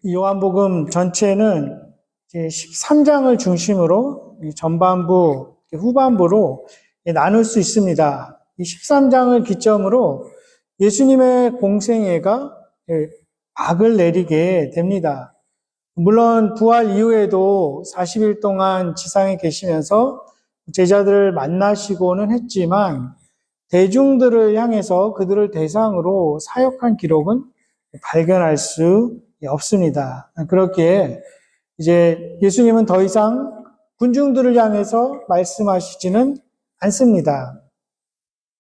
이 요한복음 전체는 이제 13장을 중심으로 전반부, 후반부로 나눌 수 있습니다. 이 13장을 기점으로 예수님의 공생애가 막을 내리게 됩니다. 물론 부활 이후에도 40일 동안 지상에 계시면서 제자들을 만나시고는 했지만 대중들을 향해서 그들을 대상으로 사역한 기록은 발견할 수 없습니다. 그렇기에 이제 예수님은 더 이상 군중들을 향해서 말씀하시지는 않습니다.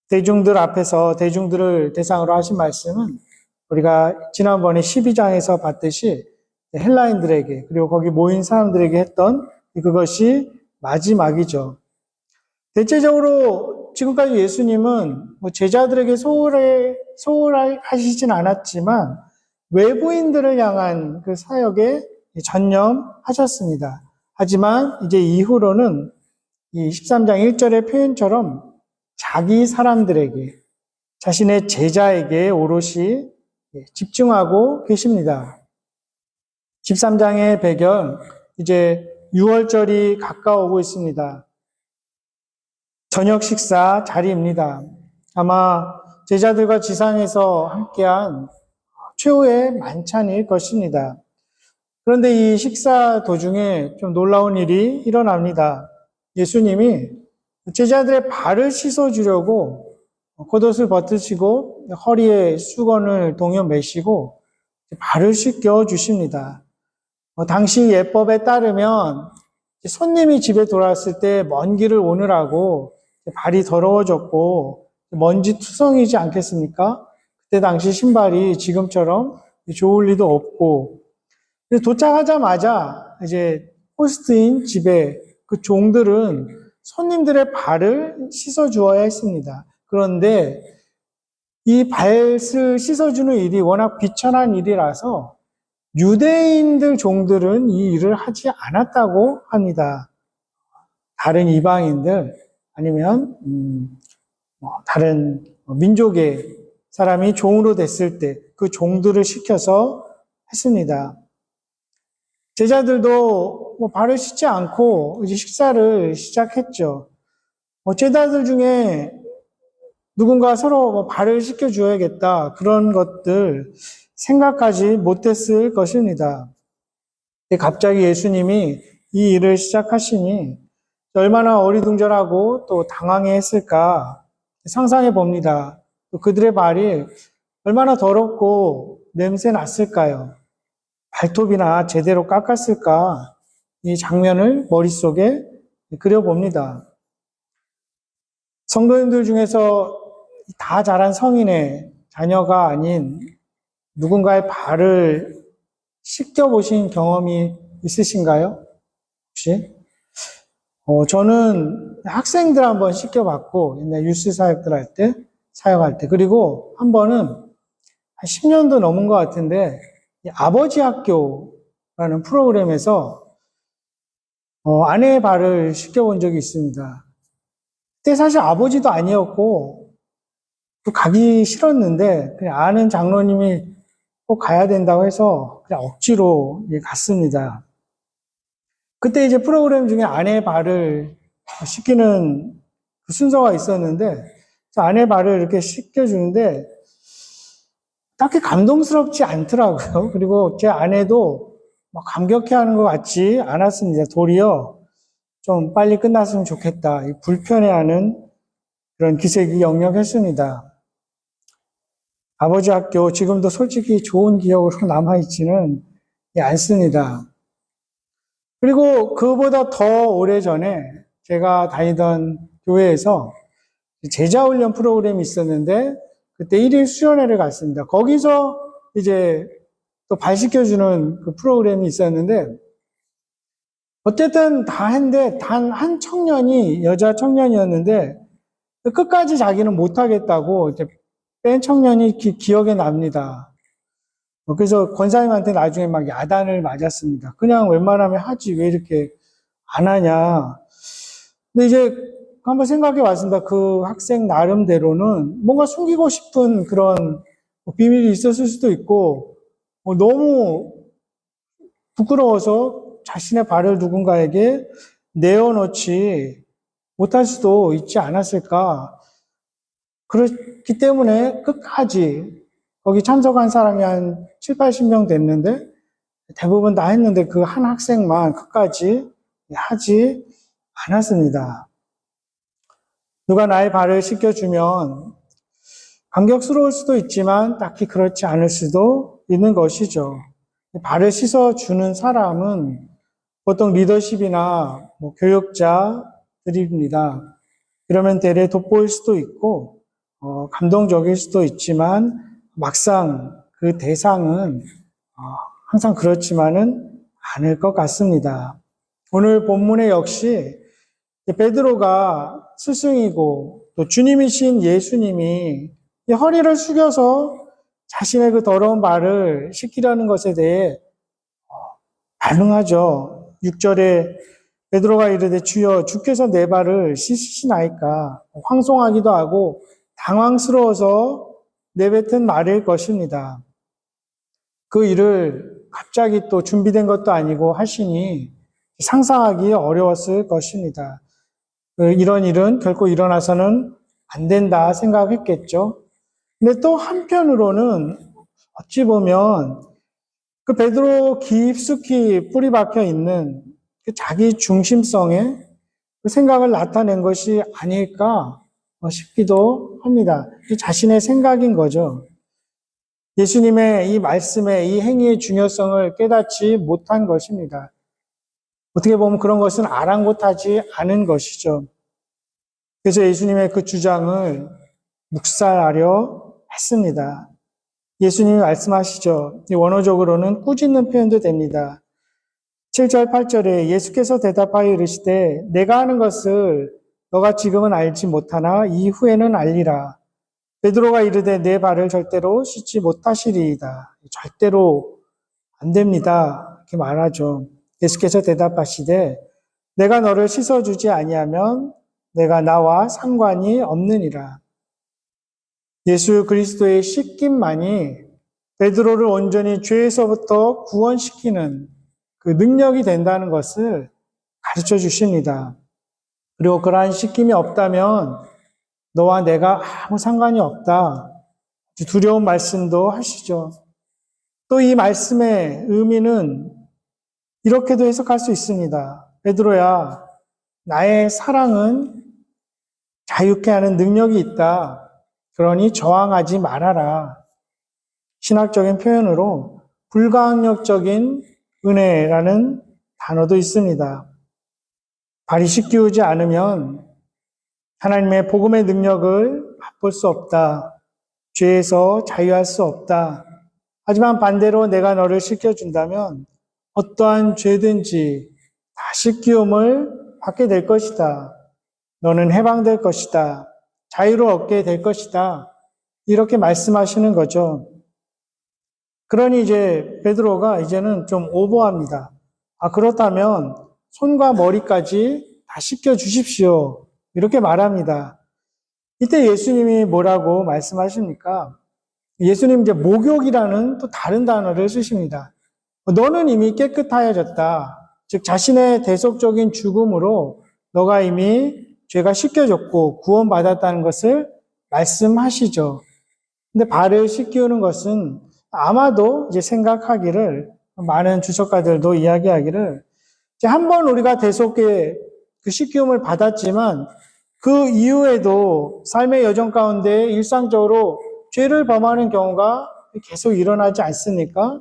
대중들 앞에서 대중들을 대상으로 하신 말씀은 우리가 지난번에 12장에서 봤듯이 헬라인들에게 그리고 거기 모인 사람들에게 했던 그것이 마지막이죠. 대체적으로 지금까지 예수님은 제자들에게 소홀하시진 않았지만 외부인들을 향한 그 사역에 전념하셨습니다. 하지만 이제 이후로는 이 13장 1절의 표현처럼 자기 사람들에게, 자신의 제자에게 오롯이 집중하고 계십니다. 13장의 배경, 이제 6월절이 가까워오고 있습니다. 저녁 식사 자리입니다. 아마 제자들과 지상에서 함께한 최후의 만찬일 것입니다. 그런데 이 식사 도중에 좀 놀라운 일이 일어납니다. 예수님이 제자들의 발을 씻어주려고 겉옷을 벗으시고 허리에 수건을 동여 매시고 발을 씻겨 주십니다. 당시 예법에 따르면 손님이 집에 돌아왔을 때 먼 길을 오느라고 발이 더러워졌고 먼지 투성이지 않겠습니까? 그때 당시 신발이 지금처럼 좋을 리도 없고 도착하자마자 이제 호스트인 집에 그 종들은 손님들의 발을 씻어 주어야 했습니다. 그런데 이 발을 씻어주는 일이 워낙 비천한 일이라서 유대인들 종들은 이 일을 하지 않았다고 합니다. 다른 이방인들 아니면 다른 민족의 사람이 종으로 됐을 때 그 종들을 시켜서 했습니다. 제자들도 발을 씻지 않고 이제 식사를 시작했죠. 제자들 중에 누군가 서로 발을 씻겨줘야겠다 그런 것들 생각하지 못했을 것입니다. 갑자기 예수님이 이 일을 시작하시니 얼마나 어리둥절하고 또 당황했을까 상상해 봅니다. 또 그들의 발이 얼마나 더럽고 냄새 났을까요? 발톱이나 제대로 깎았을까? 이 장면을 머릿속에 그려봅니다. 성도님들 중에서 다 자란 성인의 자녀가 아닌 누군가의 발을 씻겨보신 경험이 있으신가요? 혹시? 저는 학생들 한번 씻겨봤고, 옛날 유스 사역할 때, 그리고 한 번은 한 10년도 넘은 것 같은데, 아버지 학교라는 프로그램에서 아내의 발을 씻겨본 적이 있습니다. 그때 사실 아버지도 아니었고, 또 가기 싫었는데, 그냥 아는 장로님이 꼭 가야 된다고 해서 그냥 억지로 갔습니다. 그때 이제 프로그램 중에 아내의 발을 씻기는 그 순서가 있었는데, 아내의 발을 이렇게 씻겨주는데, 딱히 감동스럽지 않더라고요. 그리고 제 아내도 막 감격해 하는 것 같지 않았습니다. 도리어 좀 빨리 끝났으면 좋겠다. 불편해하는 그런 기색이 역력했습니다. 아버지 학교, 지금도 솔직히 좋은 기억으로 남아있지는 않습니다. 그리고 그보다 더 오래전에 제가 다니던 교회에서 제자훈련 프로그램이 있었는데 그때 1일 수련회를 갔습니다. 거기서 이제 또 발 씻겨주는 그 프로그램이 있었는데 어쨌든 다 했는데 단 한 청년이 여자 청년이었는데 끝까지 자기는 못하겠다고 이제 뺀 청년이 기억에 납니다. 그래서 권사님한테 나중에 막 야단을 맞았습니다. 그냥 웬만하면 하지 왜 이렇게 안 하냐. 근데 이제 한번 생각해 봤습니다. 그 학생 나름대로는 뭔가 숨기고 싶은 그런 비밀이 있었을 수도 있고 너무 부끄러워서 자신의 발을 누군가에게 내어놓지 못할 수도 있지 않았을까. 그렇기 때문에 끝까지 거기 참석한 사람이 한 7, 80명 됐는데 대부분 다 했는데 그 한 학생만 끝까지 하지 않았습니다. 누가 나의 발을 씻겨주면 감격스러울 수도 있지만 딱히 그렇지 않을 수도 있는 것이죠. 발을 씻어주는 사람은 보통 리더십이나 교육자들입니다. 그러면 대래 돋보일 수도 있고 감동적일 수도 있지만 막상 그 대상은 항상 그렇지만은 않을 것 같습니다. 오늘 본문에 역시 베드로가 스승이고 또 주님이신 예수님이 허리를 숙여서 자신의 그 더러운 발을 씻기려는 것에 대해 반응하죠. 6절에 베드로가 이르되 주여 주께서 내 발을 씻으시나이까. 황송하기도 하고 당황스러워서 내뱉은 말일 것입니다. 그 일을 갑자기 또 준비된 것도 아니고 하시니 상상하기 어려웠을 것입니다. 이런 일은 결코 일어나서는 안 된다 생각했겠죠. 근데 또 한편으로는 어찌 보면 그 베드로 깊숙이 뿌리 박혀 있는 그 자기 중심성의 그 생각을 나타낸 것이 아닐까 싶기도 합니다. 자신의 생각인 거죠. 예수님의 이 말씀의 이 행위의 중요성을 깨닫지 못한 것입니다. 어떻게 보면 그런 것은 아랑곳하지 않은 것이죠. 그래서 예수님의 그 주장을 묵살하려 했습니다. 예수님이 말씀하시죠. 원어적으로는 꾸짖는 표현도 됩니다. 7절, 8절에 예수께서 대답하여 이르시되 내가 하는 것을 너가 지금은 알지 못하나 이후에는 알리라. 베드로가 이르되 내 발을 절대로 씻지 못하시리이다. 절대로 안 됩니다. 이렇게 말하죠. 예수께서 대답하시되 내가 너를 씻어주지 아니하면 내가 나와 상관이 없느니라. 예수 그리스도의 씻김만이 베드로를 온전히 죄에서부터 구원시키는 그 능력이 된다는 것을 가르쳐 주십니다. 그리고 그러한 씻김이 없다면 너와 내가 아무 상관이 없다. 두려운 말씀도 하시죠. 또 이 말씀의 의미는 이렇게도 해석할 수 있습니다. 베드로야, 나의 사랑은 자유케 하는 능력이 있다. 그러니 저항하지 말아라. 신학적인 표현으로 불가항력적인 은혜라는 단어도 있습니다. 발이 씻기우지 않으면 하나님의 복음의 능력을 맛볼 수 없다. 죄에서 자유할 수 없다. 하지만 반대로 내가 너를 씻겨준다면 어떠한 죄든지 다 씻기움을 받게 될 것이다. 너는 해방될 것이다. 자유를 얻게 될 것이다. 이렇게 말씀하시는 거죠. 그러니 이제 베드로가 이제는 좀 오버합니다. 그렇다면 손과 머리까지 다 씻겨 주십시오. 이렇게 말합니다. 이때 예수님이 뭐라고 말씀하십니까? 예수님 이제 목욕이라는 또 다른 단어를 쓰십니다. 너는 이미 깨끗하여졌다. 즉 자신의 대속적인 죽음으로 너가 이미 죄가 씻겨졌고 구원받았다는 것을 말씀하시죠. 근데 발을 씻기우는 것은 아마도 이제 생각하기를 많은 주석가들도 이야기하기를 이제 한번 우리가 대속의 그 씻기움을 받았지만 그 이후에도 삶의 여정 가운데 일상적으로 죄를 범하는 경우가 계속 일어나지 않습니까?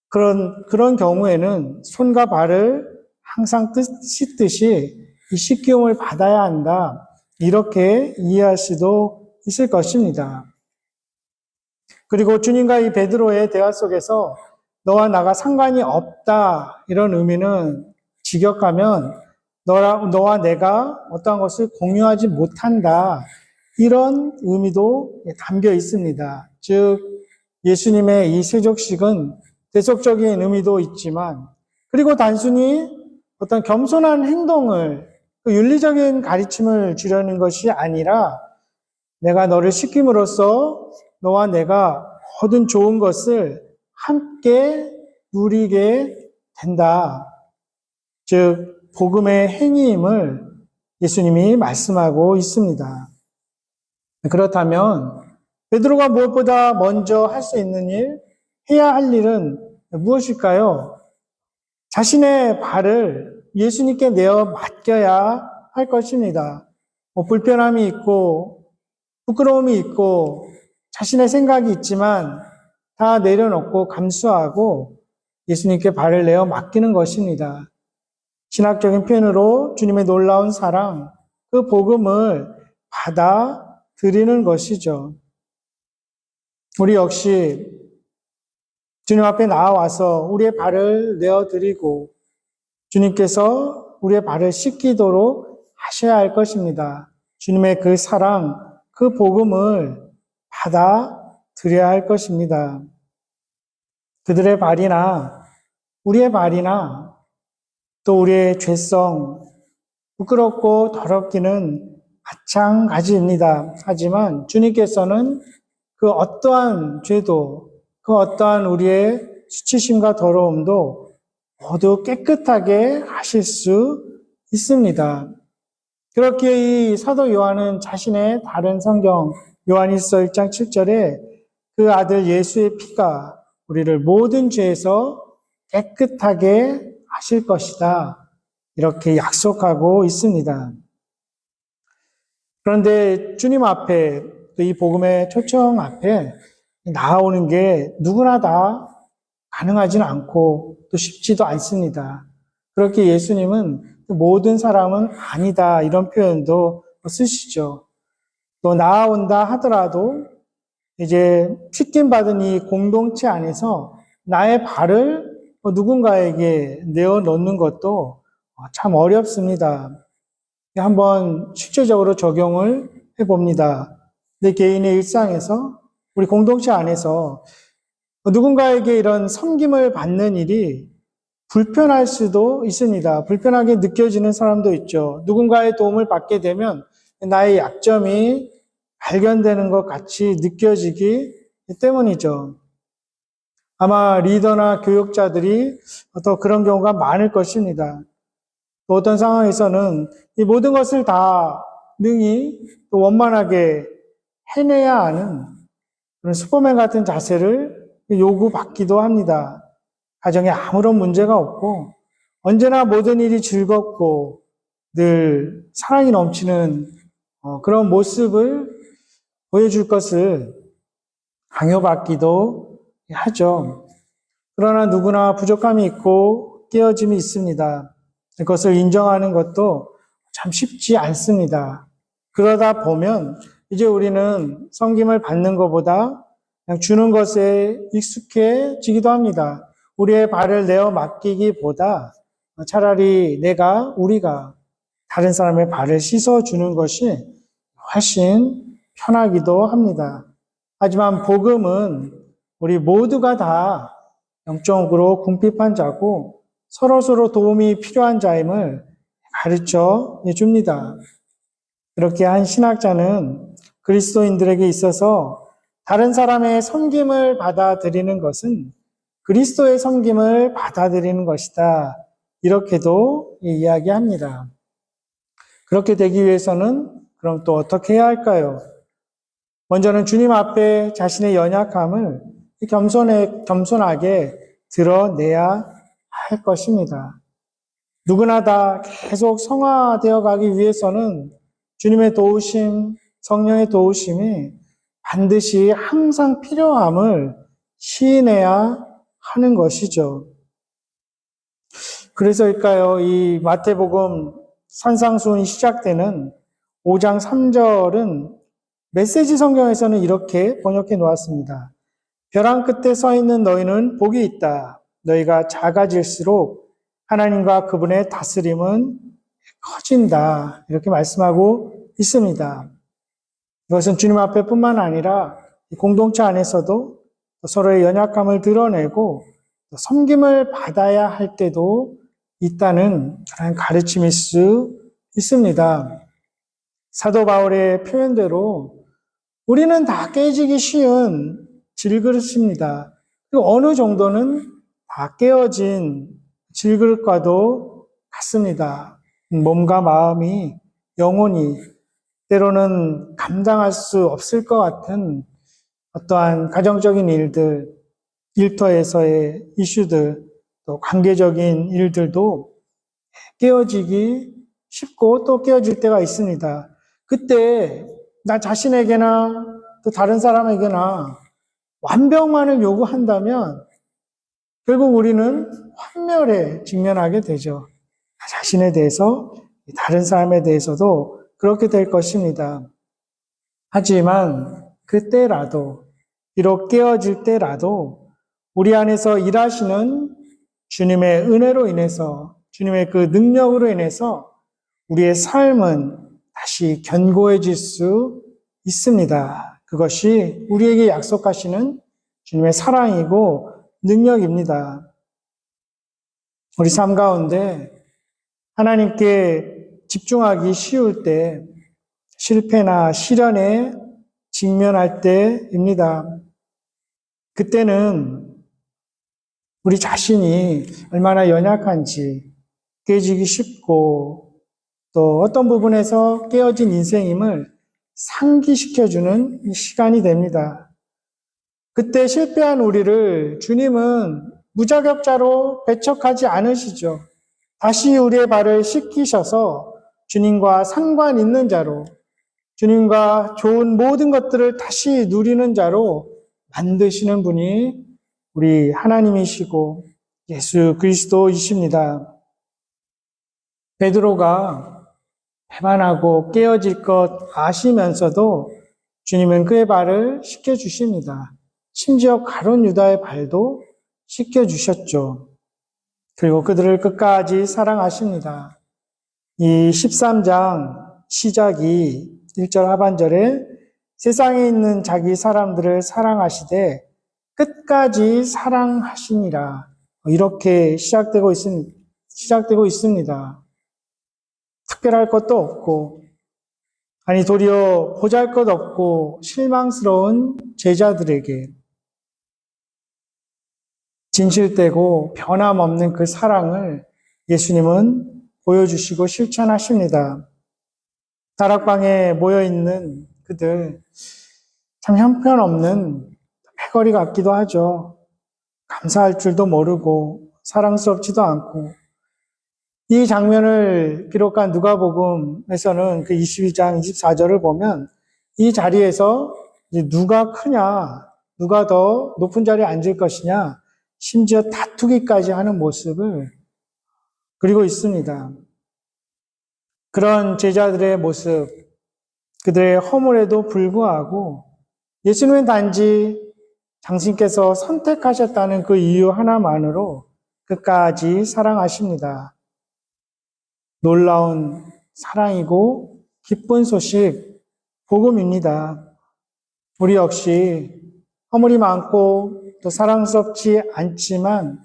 그런 경우에는 손과 발을 항상 씻듯이 이 씻기움을 받아야 한다. 이렇게 이해할 수도 있을 것입니다. 그리고 주님과 이 베드로의 대화 속에서 너와 나가 상관이 없다. 이런 의미는 직역하면 너와 내가 어떠한 것을 공유하지 못한다. 이런 의미도 담겨 있습니다. 즉 예수님의 이 세족식은 대속적인 의미도 있지만 그리고 단순히 어떤 겸손한 행동을 윤리적인 가르침을 주려는 것이 아니라 내가 너를 씻김으로써 너와 내가 얻은 좋은 것을 함께 누리게 된다. 즉 복음의 행위임을 예수님이 말씀하고 있습니다. 그렇다면 베드로가 무엇보다 먼저 할 수 있는 일, 해야 할 일은 무엇일까요? 자신의 발을 예수님께 내어 맡겨야 할 것입니다. 불편함이 있고 부끄러움이 있고 자신의 생각이 있지만 다 내려놓고 감수하고 예수님께 발을 내어 맡기는 것입니다. 신학적인 표현으로 주님의 놀라운 사랑, 그 복음을 받아들이는 것이죠. 우리 역시 주님 앞에 나와서 우리의 발을 내어드리고 주님께서 우리의 발을 씻기도록 하셔야 할 것입니다. 주님의 그 사랑, 그 복음을 받아들여야 할 것입니다. 그들의 발이나 우리의 발이나 또 우리의 죄성, 부끄럽고 더럽기는 마찬가지입니다. 하지만 주님께서는 그 어떠한 죄도, 그 어떠한 우리의 수치심과 더러움도 모두 깨끗하게 하실 수 있습니다. 그렇게 이 사도 요한은 자신의 다른 성경 요한일서 1장 7절에 그 아들 예수의 피가 우리를 모든 죄에서 깨끗하게 하실 것이다. 이렇게 약속하고 있습니다. 그런데 주님 앞에 또 이 복음의 초청 앞에 나아오는 게 누구나 다 가능하지는 않고 또 쉽지도 않습니다. 그렇게 예수님은 모든 사람은 아니다 이런 표현도 쓰시죠. 또 나아온다 하더라도 이제 핏김받은 이 공동체 안에서 나의 발을 누군가에게 내어놓는 것도 참 어렵습니다. 한번 실제적으로 적용을 해봅니다. 내 개인의 일상에서 우리 공동체 안에서 누군가에게 이런 섬김을 받는 일이 불편할 수도 있습니다. 불편하게 느껴지는 사람도 있죠. 누군가의 도움을 받게 되면 나의 약점이 발견되는 것 같이 느껴지기 때문이죠. 아마 리더나 교육자들이 더 그런 경우가 많을 것입니다. 또 어떤 상황에서는 이 모든 것을 다 능히 또 원만하게 해내야 하는 그런 슈퍼맨 같은 자세를 요구받기도 합니다. 가정에 아무런 문제가 없고 언제나 모든 일이 즐겁고 늘 사랑이 넘치는 그런 모습을 보여줄 것을 강요받기도 하죠. 그러나 누구나 부족함이 있고 깨어짐이 있습니다. 그것을 인정하는 것도 참 쉽지 않습니다. 그러다 보면 이제 우리는 섬김을 받는 것보다 그냥 주는 것에 익숙해지기도 합니다. 우리의 발을 내어 맡기기보다 차라리 우리가 다른 사람의 발을 씻어주는 것이 훨씬 편하기도 합니다. 하지만 복음은 우리 모두가 다 영적으로 궁핍한 자고 서로서로 도움이 필요한 자임을 가르쳐 줍니다. 그렇게 한 신학자는 그리스도인들에게 있어서 다른 사람의 섬김을 받아들이는 것은 그리스도의 섬김을 받아들이는 것이다. 이렇게도 이야기합니다. 그렇게 되기 위해서는 그럼 또 어떻게 해야 할까요? 먼저는 주님 앞에 자신의 연약함을 겸손하게 드러내야 할 것입니다. 누구나 다 계속 성화되어 가기 위해서는 주님의 도우심, 성령의 도우심이 반드시 항상 필요함을 시인해야 하는 것이죠. 그래서일까요? 이 마태복음 산상수훈이 시작되는 5장 3절은 메시지 성경에서는 이렇게 번역해 놓았습니다. 벼랑 끝에 서 있는 너희는 복이 있다. 너희가 작아질수록 하나님과 그분의 다스림은 커진다. 이렇게 말씀하고 있습니다. 이것은 주님 앞에 뿐만 아니라 공동체 안에서도 서로의 연약함을 드러내고 섬김을 받아야 할 때도 있다는 그런 가르침일 수 있습니다. 사도 바울의 표현대로 우리는 다 깨지기 쉬운 질그릇입니다. 그리고 어느 정도는 다 깨어진 질그릇과도 같습니다. 몸과 마음이, 영혼이 때로는 감당할 수 없을 것 같은 어떠한 가정적인 일들, 일터에서의 이슈들, 또 관계적인 일들도 깨어지기 쉽고 또 깨어질 때가 있습니다. 그때 나 자신에게나 또 다른 사람에게나 완벽만을 요구한다면 결국 우리는 환멸에 직면하게 되죠. 나 자신에 대해서, 다른 사람에 대해서도 그렇게 될 것입니다. 하지만 그때라도, 비록 깨어질 때라도 우리 안에서 일하시는 주님의 은혜로 인해서, 주님의 그 능력으로 인해서 우리의 삶은 다시 견고해질 수 있습니다. 그것이 우리에게 약속하시는 주님의 사랑이고 능력입니다. 우리 삶 가운데 하나님께 집중하기 쉬울 때, 실패나 시련에 직면할 때입니다. 그때는 우리 자신이 얼마나 연약한지 깨지기 쉽고 또 어떤 부분에서 깨어진 인생임을 상기시켜주는 시간이 됩니다. 그때 실패한 우리를 주님은 무자격자로 배척하지 않으시죠. 다시 우리의 발을 씻기셔서 주님과 상관 있는 자로, 주님과 좋은 모든 것들을 다시 누리는 자로 만드시는 분이 우리 하나님이시고 예수 그리스도이십니다. 베드로가 배반하고 깨어질 것 아시면서도 주님은 그의 발을 씻겨주십니다. 심지어 가룟 유다의 발도 씻겨주셨죠. 그리고 그들을 끝까지 사랑하십니다. 이 13장 시작이 1절 하반절에 세상에 있는 자기 사람들을 사랑하시되 끝까지 사랑하시니라. 이렇게 시작되고 있습니다. 특별할 것도 없고, 아니 도리어 보잘것없고 실망스러운 제자들에게 진실되고 변함없는 그 사랑을 예수님은 보여주시고 실천하십니다. 다락방에 모여있는 그들, 참 형편없는 패거리 같기도 하죠. 감사할 줄도 모르고 사랑스럽지도 않고, 이 장면을 기록한 누가복음에서는 그 22장 24절을 보면 이 자리에서 누가 크냐, 누가 더 높은 자리에 앉을 것이냐, 심지어 다투기까지 하는 모습을 그리고 있습니다. 그런 제자들의 모습, 그들의 허물에도 불구하고 예수님은 단지 당신께서 선택하셨다는 그 이유 하나만으로 끝까지 사랑하십니다. 놀라운 사랑이고 기쁜 소식, 복음입니다. 우리 역시 허물이 많고 또 사랑스럽지 않지만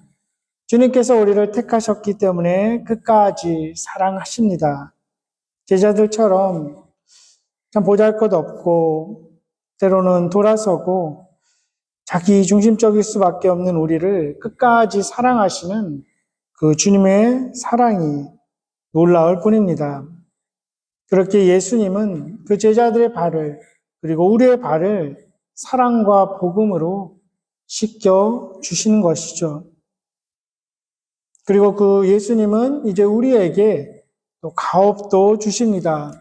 주님께서 우리를 택하셨기 때문에 끝까지 사랑하십니다. 제자들처럼 참 보잘것없고 때로는 돌아서고 자기 중심적일 수밖에 없는 우리를 끝까지 사랑하시는 그 주님의 사랑이 놀라울 뿐입니다. 그렇게 예수님은 그 제자들의 발을, 그리고 우리의 발을 사랑과 복음으로 씻겨 주시는 것이죠. 그리고 그 예수님은 이제 우리에게 또 가업도 주십니다.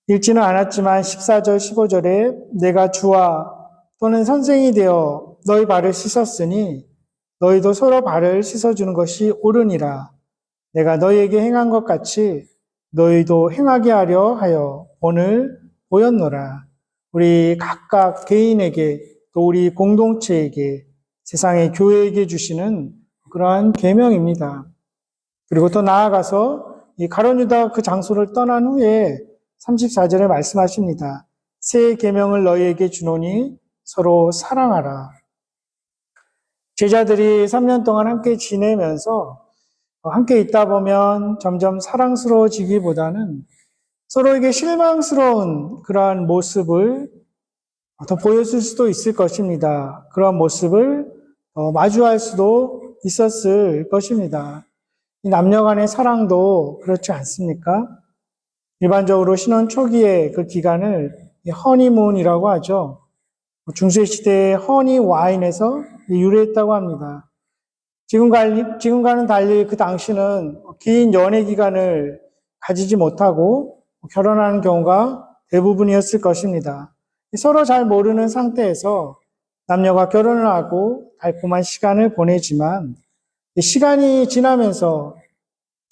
읽지는 않았지만 14절, 15절에 내가 주와 또는 선생이 되어 너희 발을 씻었으니 너희도 서로 발을 씻어주는 것이 옳으니라. 내가 너희에게 행한 것 같이 너희도 행하게 하려 하여 오늘 보였노라. 우리 각각 개인에게 또 우리 공동체에게 세상의 교회에게 주시는 그러한 계명입니다. 그리고 더 나아가서 이 가룟 유다가 그 장소를 떠난 후에 34절에 말씀하십니다. 새 계명을 너희에게 주노니 서로 사랑하라. 제자들이 3년 동안 함께 지내면서 함께 있다 보면 점점 사랑스러워지기보다는 서로에게 실망스러운 그러한 모습을 더 보였을 수도 있을 것입니다. 그러한 모습을 마주할 수도 있었을 것입니다. 이 남녀 간의 사랑도 그렇지 않습니까? 일반적으로 신혼 초기의 그 기간을 허니문이라고 하죠. 중세시대의 허니 와인에서 유래했다고 합니다. 지금과는 달리 그 당시는 긴 연애 기간을 가지지 못하고 결혼하는 경우가 대부분이었을 것입니다. 서로 잘 모르는 상태에서 남녀가 결혼을 하고 달콤한 시간을 보내지만 시간이 지나면서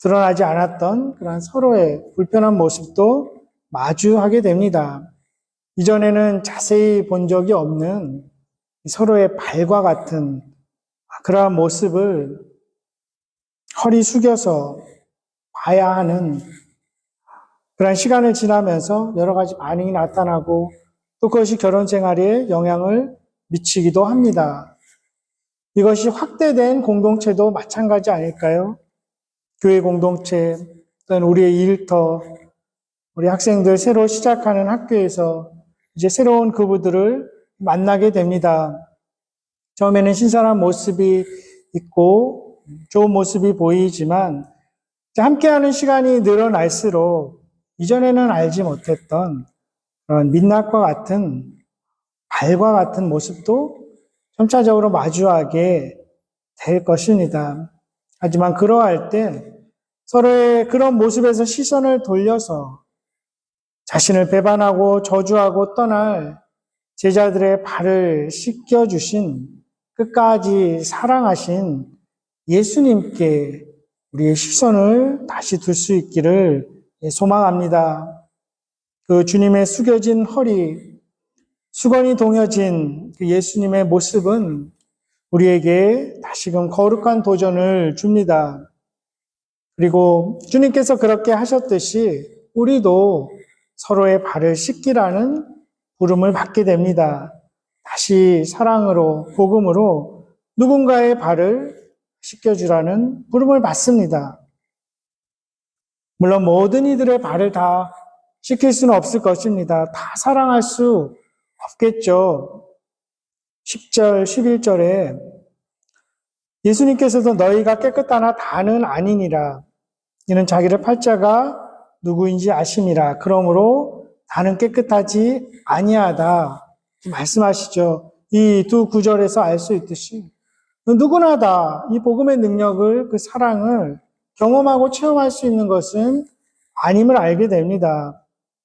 드러나지 않았던 그런 서로의 불편한 모습도 마주하게 됩니다. 이전에는 자세히 본 적이 없는 서로의 발과 같은 그러한 모습을 허리 숙여서 봐야 하는 그런 시간을 지나면서 여러 가지 반응이 나타나고 또 그것이 결혼 생활에 영향을 미치기도 합니다. 이것이 확대된 공동체도 마찬가지 아닐까요? 교회 공동체, 또는 우리의 일터, 우리 학생들 새로 시작하는 학교에서 이제 새로운 그부들을 만나게 됩니다. 처음에는 신선한 모습이 있고 좋은 모습이 보이지만 함께하는 시간이 늘어날수록 이전에는 알지 못했던 그런 민낯과 같은 발과 같은 모습도 점차적으로 마주하게 될 것입니다. 하지만 그러할 때 서로의 그런 모습에서 시선을 돌려서 자신을 배반하고 저주하고 떠날 제자들의 발을 씻겨주신 끝까지 사랑하신 예수님께 우리의 시선을 다시 둘 수 있기를 소망합니다. 그 주님의 숙여진 허리, 수건이 동여진 그 예수님의 모습은 우리에게 다시금 거룩한 도전을 줍니다. 그리고 주님께서 그렇게 하셨듯이 우리도 서로의 발을 씻기라는 부름을 받게 됩니다. 다시 사랑으로, 복음으로 누군가의 발을 씻겨주라는 부름을 받습니다. 물론 모든 이들의 발을 다 씻길 수는 없을 것입니다. 다 사랑할 수 없겠죠. 10절, 11절에 예수님께서도 너희가 깨끗하나 다는 아니니라. 이는 자기를 팔자가 누구인지 아심이라. 그러므로 다는 깨끗하지 아니하다. 말씀하시죠. 이 두 구절에서 알 수 있듯이 누구나 다 이 복음의 능력을, 그 사랑을 경험하고 체험할 수 있는 것은 아님을 알게 됩니다.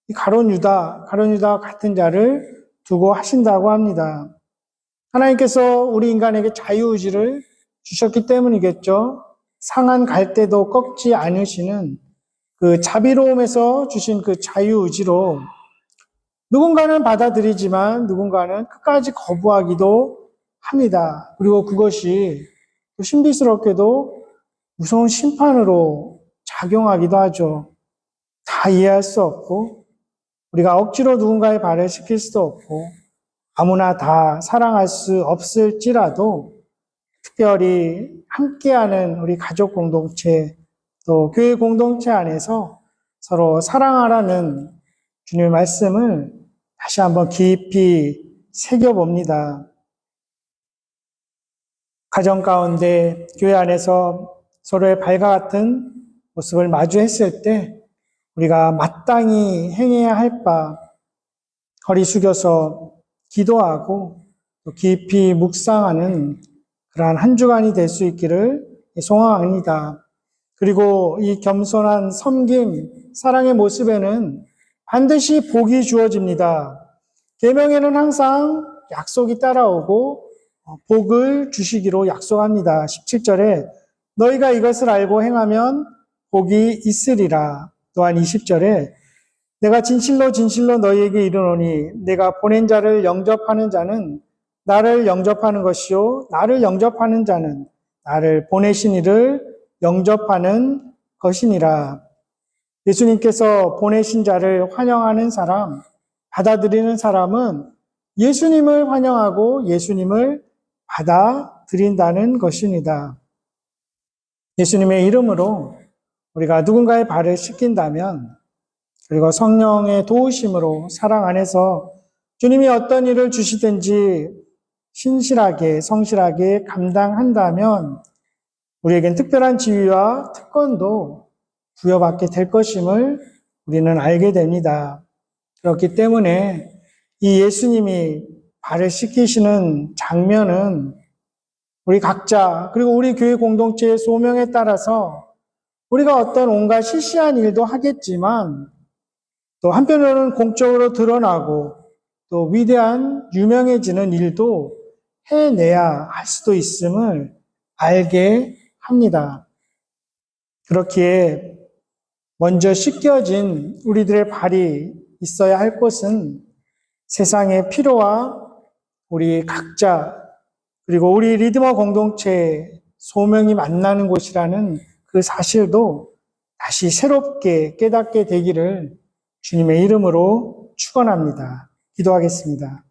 이 가룟 유다와 같은 자를 두고 하신다고 합니다. 하나님께서 우리 인간에게 자유의지를 주셨기 때문이겠죠. 상한 갈대도 꺾지 않으시는 그 자비로움에서 주신 그 자유의지로 누군가는 받아들이지만 누군가는 끝까지 거부하기도 합니다. 그리고 그것이 신비스럽게도 무서운 심판으로 작용하기도 하죠. 다 이해할 수 없고 우리가 억지로 누군가의 발을 씻길 수도 없고 아무나 다 사랑할 수 없을지라도 특별히 함께하는 우리 가족 공동체 또 교회 공동체 안에서 서로 사랑하라는 주님의 말씀을 다시 한번 깊이 새겨봅니다. 가정 가운데 교회 안에서 서로의 발과 같은 모습을 마주했을 때 우리가 마땅히 행해야 할 바 허리 숙여서 기도하고 또 깊이 묵상하는 그러한 한 주간이 될 수 있기를 소망합니다. 그리고 이 겸손한 섬김, 사랑의 모습에는 반드시 복이 주어집니다. 계명에는 항상 약속이 따라오고 복을 주시기로 약속합니다. 17절에 너희가 이것을 알고 행하면 복이 있으리라. 또한 20절에 내가 진실로 진실로 너희에게 이르노니 내가 보낸 자를 영접하는 자는 나를 영접하는 것이요 나를 영접하는 자는 나를 보내신 이를 영접하는 것이니라. 예수님께서 보내신 자를 환영하는 사람, 받아들이는 사람은 예수님을 환영하고 예수님을 받아들인다는 것입니다. 예수님의 이름으로 우리가 누군가의 발을 씻긴다면 그리고 성령의 도우심으로 사랑 안에서 주님이 어떤 일을 주시든지 신실하게, 성실하게 감당한다면 우리에겐 특별한 지위와 특권도 부여받게 될 것임을 우리는 알게 됩니다. 그렇기 때문에 이 예수님이 발을 씻기시는 장면은 우리 각자, 그리고 우리 교회 공동체의 소명에 따라서 우리가 어떤 온갖 시시한 일도 하겠지만 또 한편으로는 공적으로 드러나고 또 위대한 유명해지는 일도 해내야 할 수도 있음을 알게 합니다. 그렇기에 먼저 씻겨진 우리들의 발이 있어야 할 곳은 세상의 필요와 우리 각자 그리고 우리 리드머 공동체의 소명이 만나는 곳이라는 그 사실도 다시 새롭게 깨닫게 되기를 주님의 이름으로 축원합니다. 기도하겠습니다.